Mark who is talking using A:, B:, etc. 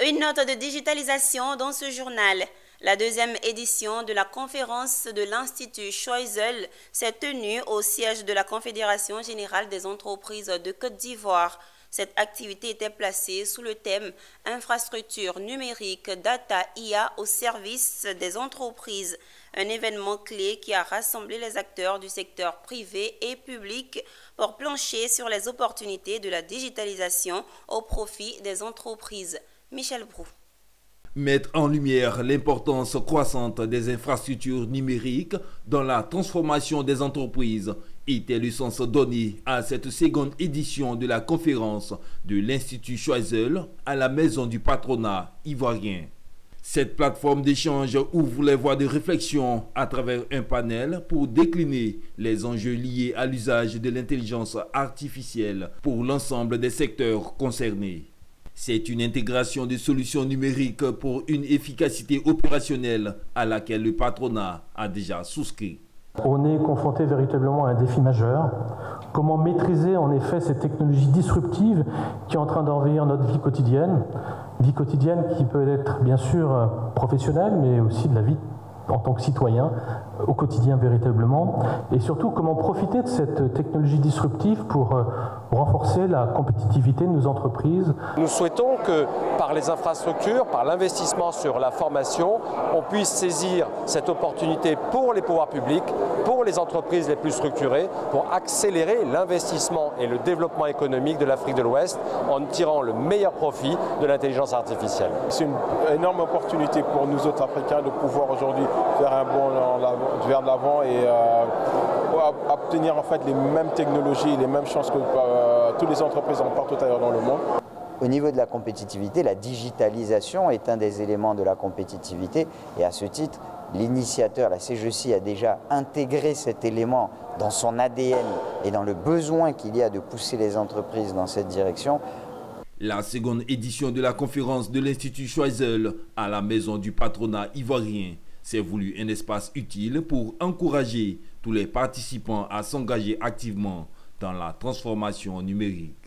A: Une note de digitalisation dans ce journal. La deuxième édition de la conférence de l'Institut Choiseul s'est tenue au siège de la Confédération générale des entreprises de Côte d'Ivoire. Cette activité était placée sous le thème « Infrastructure numérique, data, IA au service des entreprises ». Un événement clé qui a rassemblé les acteurs du secteur privé et public pour plancher sur les opportunités de la digitalisation au profit des entreprises. Michel Brou.
B: Mettre en lumière l'importance croissante des infrastructures numériques dans la transformation des entreprises était le sens donné à cette seconde édition de la conférence de l'Institut Choiseul à la Maison du Patronat ivoirien. Cette plateforme d'échange ouvre les voies de réflexion à travers un panel pour décliner les enjeux liés à l'usage de l'intelligence artificielle pour l'ensemble des secteurs concernés. C'est une intégration de solutions numériques pour une efficacité opérationnelle à laquelle le patronat a déjà souscrit.
C: On est confronté véritablement à un défi majeur. Comment maîtriser en effet cette technologie disruptive qui est en train d'envahir notre vie quotidienne qui peut être bien sûr professionnelle, mais aussi de la vie en tant que citoyen, au quotidien véritablement. Et surtout, comment profiter de cette technologie disruptive pour renforcer la compétitivité de nos entreprises.
D: Nous souhaitons que par les infrastructures, par l'investissement sur la formation, on puisse saisir cette opportunité pour les pouvoirs publics, pour les entreprises les plus structurées, pour accélérer l'investissement et le développement économique de l'Afrique de l'Ouest en tirant le meilleur profit de l'intelligence artificielle.
E: C'est une énorme opportunité pour nous autres Africains de pouvoir aujourd'hui faire un bond vers de l'avant et obtenir en fait les mêmes technologies, les mêmes chances que toutes les entreprises en partout ailleurs dans le monde.
F: Au niveau de la compétitivité, la digitalisation est un des éléments de la compétitivité et à ce titre, l'initiateur, la CGECI, a déjà intégré cet élément dans son ADN et dans le besoin qu'il y a de pousser les entreprises dans cette direction.
B: La seconde édition de la conférence de l'Institut Choiseul à la Maison du Patronat ivoirien s'est voulu un espace utile pour encourager tous les participants à s'engager activement dans la transformation numérique.